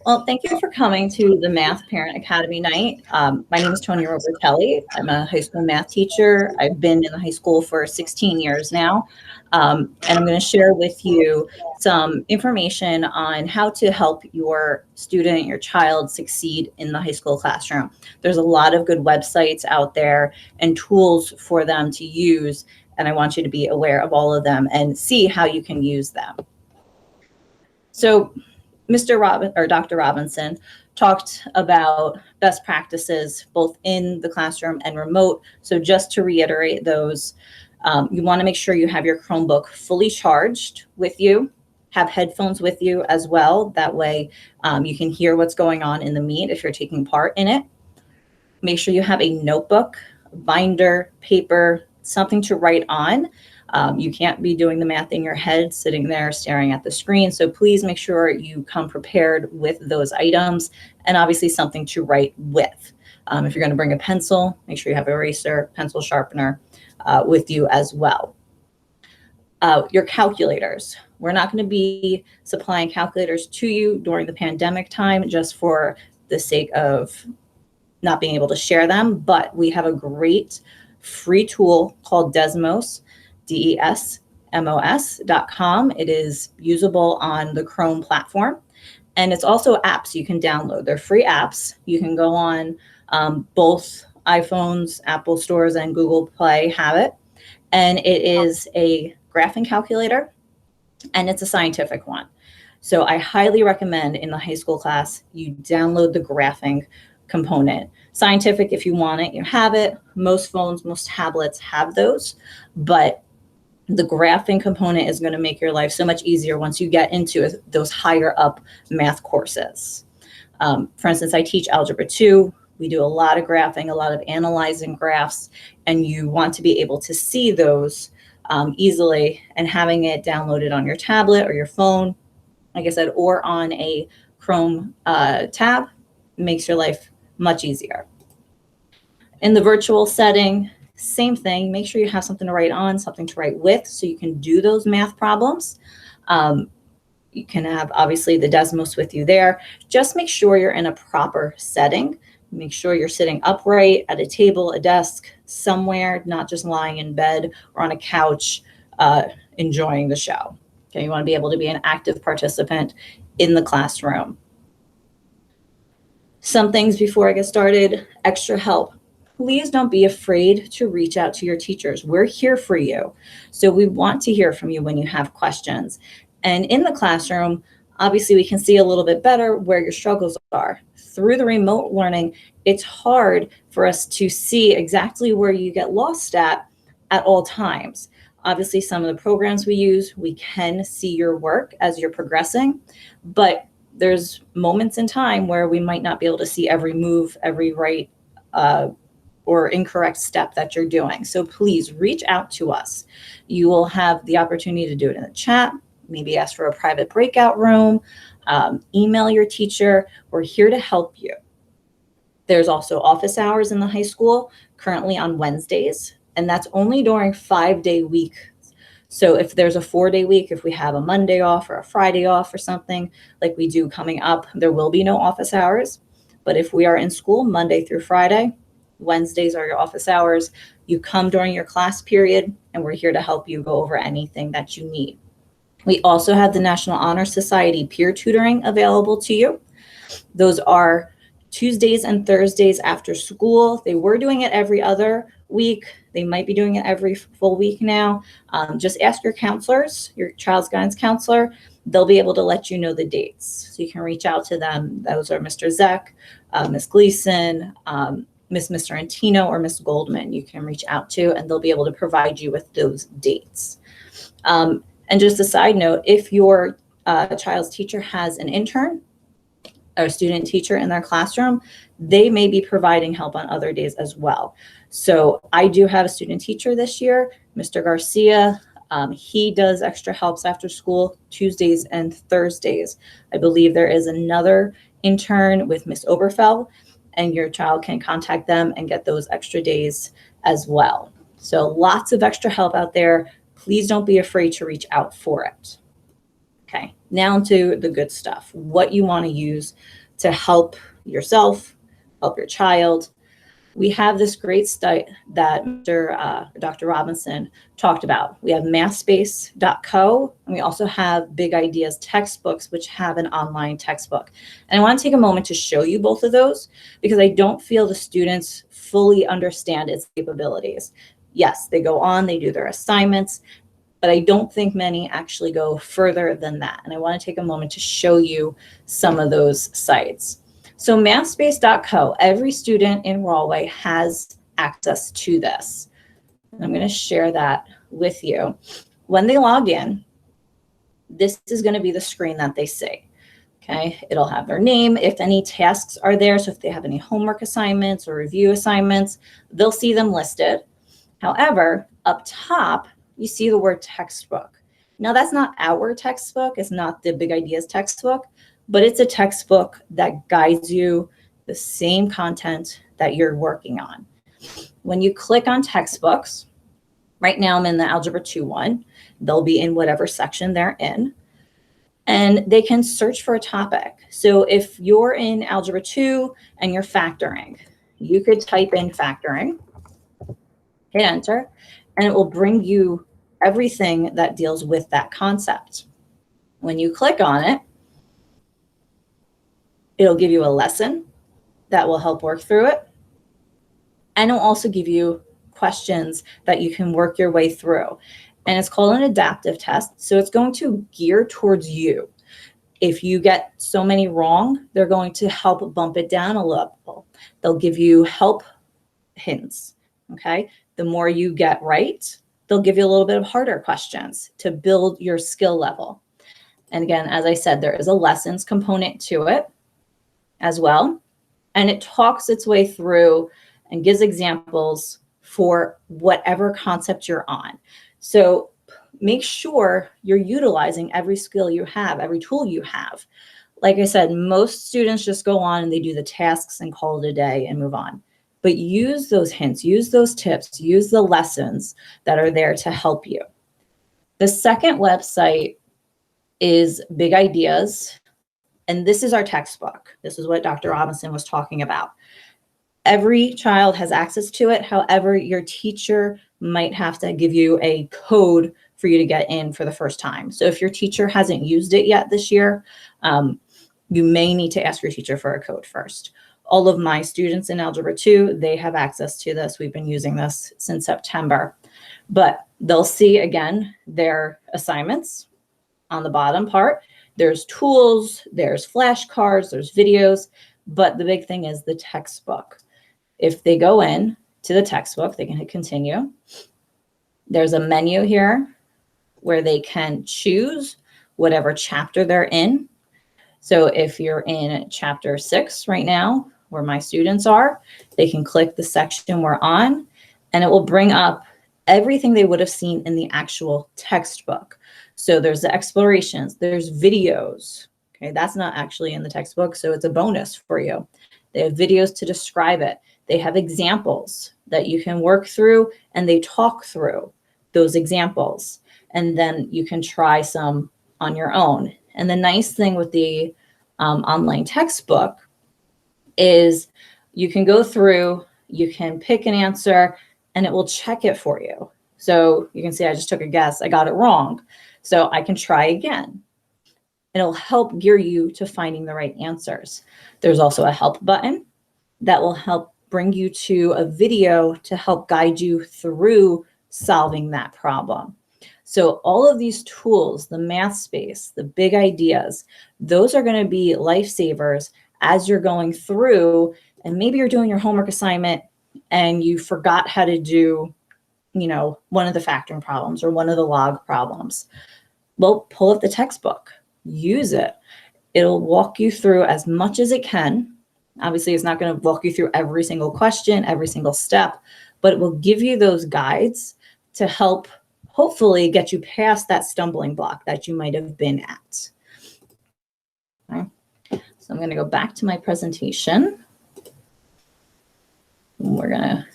Well, thank you for coming to the Math Parent Academy night. My name is Tony Robertelli. I'm a high school math teacher. I've been in the high school for 16 years now. And I'm going to share with you some information on how to help your student, your child succeed in the high school classroom. There's a lot of good websites out there and tools for them to use, and I want you to be aware of all of them and see how you can use them. So Dr. Robinson talked about best practices both in the classroom and remote. So just to reiterate those, you want to make sure you have your Chromebook fully charged with you, have headphones with you as well. That way you can hear what's going on in the meet if you're taking part in it. Make sure you have a notebook, binder, paper, something to write on. You can't be doing the math in your head, sitting there staring at the screen. So please make sure you come prepared with those items and obviously something to write with. If you're going to bring a pencil, make sure you have an eraser, pencil sharpener with you as well. Your calculators. We're not going to be supplying calculators to you during the pandemic time just for the sake of not being able to share them, but we have a great free tool called Desmos. DESMOS.com. It is usable on the Chrome platform. And it's also apps you can download. They're free apps. You can go on both iPhones, Apple stores, and Google Play have it. And it is a graphing calculator, and it's a scientific one. So I highly recommend in the high school class, you download the graphing component. Scientific, if you want it, you have it. Most phones, most tablets have those, but the graphing component is going to make your life so much easier once you get into those higher up math courses. For instance, I teach Algebra 2. We do a lot of graphing, a lot of analyzing graphs, and you want to be able to see those easily, and having it downloaded on your tablet or your phone, like I said, or on a Chrome tab makes your life much easier. In the virtual setting, same thing. Make sure you have something to write on, something to write with, so you can do those math problems. You can have, obviously, the Desmos with you there. Just make sure you're in a proper setting. Make sure you're sitting upright at a table, a desk, somewhere, not just lying in bed or on a couch enjoying the show. Okay, you want to be able to be an active participant in the classroom. Some things before I get started: extra help. Please don't be afraid to reach out to your teachers. We're here for you. So we want to hear from you when you have questions. And in the classroom, obviously we can see a little bit better where your struggles are. Through the remote learning, it's hard for us to see exactly where you get lost at all times. Obviously, some of the programs we use, we can see your work as you're progressing, but there's moments in time where we might not be able to see every move, every right or incorrect step that you're doing. So please reach out to us. You will have the opportunity to do it in the chat, maybe ask for a private breakout room, email your teacher. We're here to help you. There's also office hours in the high school, currently on Wednesdays, and that's only during 5-day week. So if there's a 4-day week, if we have a Monday off or a Friday off or something like we do coming up, there will be no office hours. But if we are in school Monday through Friday, Wednesdays are your office hours. You come during your class period, and we're here to help you go over anything that you need. We also have the National Honor Society peer tutoring available to you. Those are Tuesdays and Thursdays after school. They were doing it every other week. They might be doing it every full week now. Just ask your counselors, your child's guidance counselor. They'll be able to let you know the dates. So you can reach out to them. Those are Mr. Zeck, Ms. Gleason, Mr. Antino, or Ms. Goldman. You can reach out to, and they'll be able to provide you with those dates. And just a side note, if your child's teacher has an intern or a student teacher in their classroom, they may be providing help on other days as well. So I do have a student teacher this year, Mr. Garcia. He does extra helps after school Tuesdays and Thursdays. I believe there is another intern with Miss Oberfeld, and your child can contact them and get those extra days as well. So lots of extra help out there. Please don't be afraid to reach out for it. Okay, Now to the good stuff, what you want to use to help yourself, help your child. We have this great study that Dr. Robinson talked about. We have mathspace.co, and we also have Big Ideas textbooks, which have an online textbook. And I want to take a moment to show you both of those because I don't feel the students fully understand its capabilities. Yes, they go on, they do their assignments, but I don't think many actually go further than that. And I want to take a moment to show you some of those sites. So mathspace.co, every student in Rawley has access to this. And I'm going to share that with you. When they log in, this is going to be the screen that they see. Okay, it'll have their name, if any tasks are there. So if they have any homework assignments or review assignments, they'll see them listed. However, up top, you see the word textbook. Now that's not our textbook. It's not the Big Ideas textbook, but it's a textbook that guides you the same content that you're working on. When you click on textbooks, right now I'm in the Algebra 2 one, they'll be in whatever section they're in, and they can search for a topic. So if you're in Algebra 2 and you're factoring, you could type in factoring, hit enter, and it will bring you everything that deals with that concept. When you click on it, it'll give you a lesson that will help work through it. And it'll also give you questions that you can work your way through. And it's called an adaptive test. So it's going to gear towards you. If you get so many wrong, they're going to help bump it down a little. They'll give you help hints, okay? The more you get right, they'll give you a little bit of harder questions to build your skill level. And again, as I said, there is a lessons component to it as well. And it talks its way through and gives examples for whatever concept you're on. So make sure you're utilizing every skill you have, every tool you have. Like I said, most students just go on and they do the tasks and call it a day and move on. But use those hints, use those tips, use the lessons that are there to help you. The second website is Big Ideas. And this is our textbook. This is what Dr. Robinson was talking about. Every child has access to it. However, your teacher might have to give you a code for you to get in for the first time. So if your teacher hasn't used it yet this year, you may need to ask your teacher for a code first. All of my students in Algebra 2, they have access to this. We've been using this since September. But they'll see, again, their assignments on the bottom part. There's tools, there's flashcards, there's videos, but the big thing is the textbook. If they go in to the textbook, they can hit continue. There's a menu here where they can choose whatever chapter they're in. So if you're in chapter 6 right now, where my students are, they can click the section we're on, and it will bring up everything they would have seen in the actual textbook. So there's the explorations, there's videos. Okay, that's not actually in the textbook, so it's a bonus for you. They have videos to describe it. They have examples that you can work through, and they talk through those examples. And then you can try some on your own. And the nice thing with the online textbook is you can go through, you can pick an answer, and it will check it for you. So you can see I just took a guess, I got it wrong. So I can try again. It'll help gear you to finding the right answers. There's also a help button that will help bring you to a video to help guide you through solving that problem. So all of these tools, the MathSpace, the Big Ideas, those are going to be lifesavers as you're going through, and maybe you're doing your homework assignment and you forgot how to do, you know, one of the factoring problems or one of the log problems. Well, pull up the textbook, use it. It'll walk you through as much as it can. Obviously, it's not going to walk you through every single question, every single step, but it will give you those guides to help hopefully get you past that stumbling block that you might have been at. Okay. So I'm going to go back to my presentation. We're going to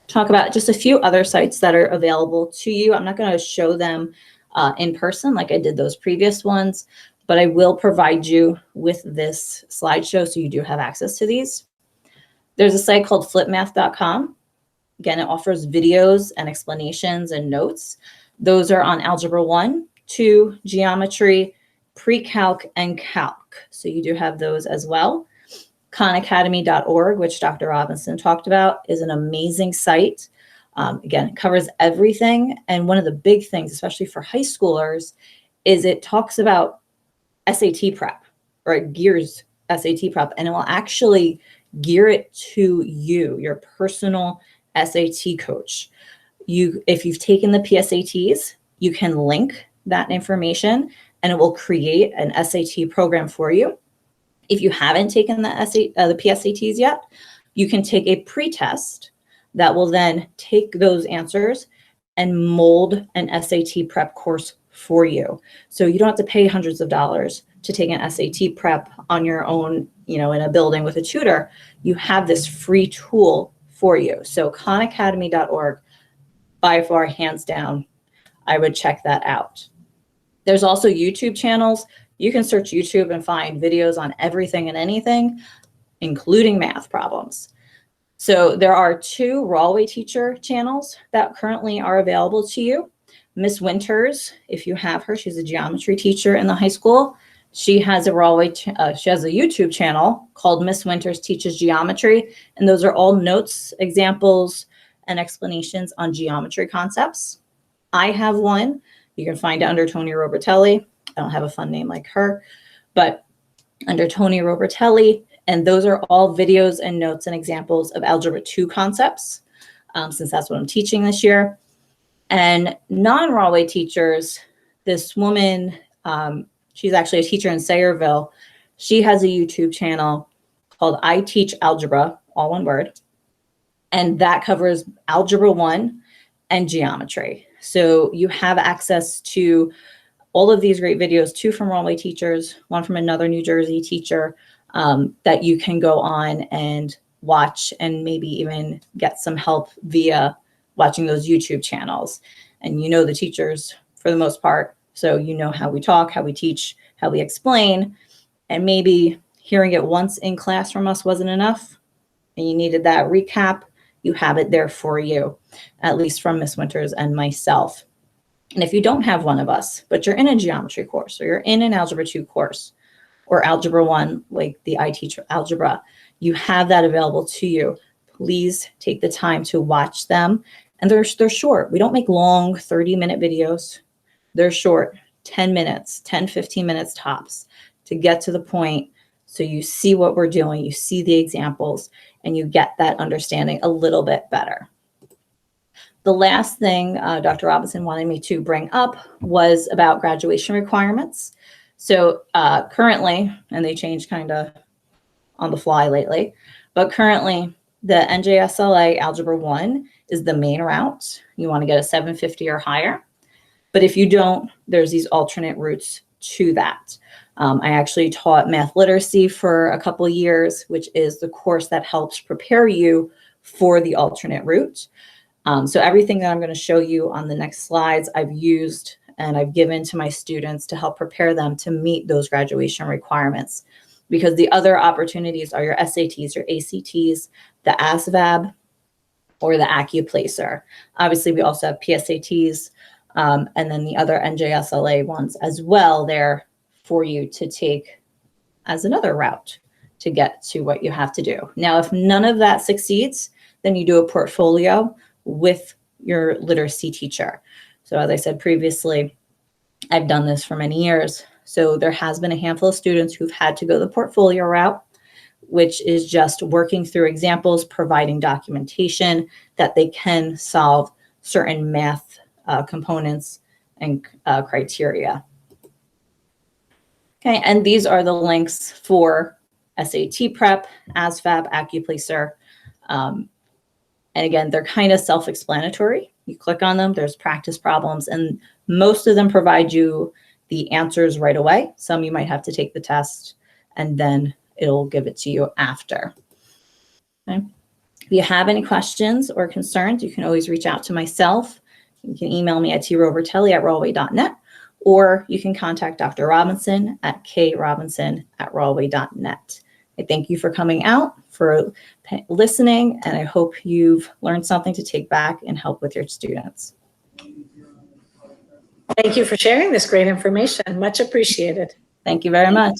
talk about just a few other sites that are available to you. I'm not going to show them in person like I did those previous ones, but I will provide you with this slideshow so you do have access to these. There's a site called flipmath.com. Again, it offers videos and explanations and notes. Those are on Algebra 1, 2, Geometry, Pre-Calc, and Calc. So you do have those as well. KhanAcademy.org, which Dr. Robinson talked about, is an amazing site. Again, it covers everything. And one of the big things, especially for high schoolers, is it talks about SAT prep, or it gears SAT prep, and it will actually gear it to you, your personal SAT coach. If you've taken the PSATs, you can link that information and it will create an SAT program for you. If you haven't taken the PSATs yet, you can take a pre-test that will then take those answers and mold an SAT prep course for you. So you don't have to pay hundreds of dollars to take an SAT prep on your own, in a building with a tutor. You have this free tool for you. So KhanAcademy.org, by far, hands down, I would check that out. There's also YouTube channels. You can search YouTube and find videos on everything and anything, including math problems. So there are 2 Rawlway teacher channels that currently are available to you. Miss Winters, if you have her, she's a geometry teacher in the high school. She has a she has a YouTube channel called Miss Winters Teaches Geometry, and those are all notes, examples, and explanations on geometry concepts. I have one. You can find it under Tony Robertelli. I don't have a fun name like her, but under Tony Robertelli, and those are all videos and notes and examples of Algebra 2 concepts, since that's what I'm teaching this year. And non-Rawlway teachers, this woman, she's actually a teacher in Sayreville. She has a YouTube channel called I Teach Algebra, all one word. And that covers Algebra 1 and geometry. So you have access to all of these great videos, 2 from Rawlway teachers, 1 from another New Jersey teacher, that you can go on and watch and maybe even get some help via watching those YouTube channels. And the teachers for the most part, so you know how we talk, how we teach, how we explain, and maybe hearing it once in class from us wasn't enough and you needed that recap, you have it there for you, at least from Miss Winters and myself. And if you don't have one of us, but you're in a geometry course or you're in an Algebra 2 course or Algebra 1, like the I Teach Algebra, you have that available to you. Please take the time to watch them. And they're short. We don't make long 30-minute videos. They're short, 10 minutes, 10, 15 minutes tops to get to the point. So you see what we're doing, you see the examples, and you get that understanding a little bit better. The last thing Dr. Robinson wanted me to bring up was about graduation requirements. So currently, and they change kind of on the fly lately, but currently the NJSLA Algebra 1 is the main route. You want to get a 750 or higher. But if you don't, there's these alternate routes to that. I actually taught math literacy for a couple of years, which is the course that helps prepare you for the alternate route. So everything that I'm going to show you on the next slides, I've used and I've given to my students to help prepare them to meet those graduation requirements. Because the other opportunities are your SATs, your ACTs, the ASVAB, or the AccuPlacer. Obviously, we also have PSATs, and then the other NJSLA ones as well there for you to take as another route to get to what you have to do. Now, if none of that succeeds, then you do a portfolio with your literacy teacher. So as I said previously, I've done this for many years. So there has been a handful of students who've had to go the portfolio route, which is just working through examples, providing documentation that they can solve certain math components and criteria. Okay, and these are the links for SAT prep, ASVAB, AccuPlacer. And again, they're kind of self-explanatory. You click on them, there's practice problems, and most of them provide you the answers right away. Some you might have to take the test and then it'll give it to you after. Okay. If you have any questions or concerns, you can always reach out to myself. You can email me at trobertelli@rawlway.net, or you can contact Dr. Robinson at krobinson@rawley.net. I thank you for coming out, for listening, and I hope you've learned something to take back and help with your students. Thank you for sharing this great information. Much appreciated. Thank you very much.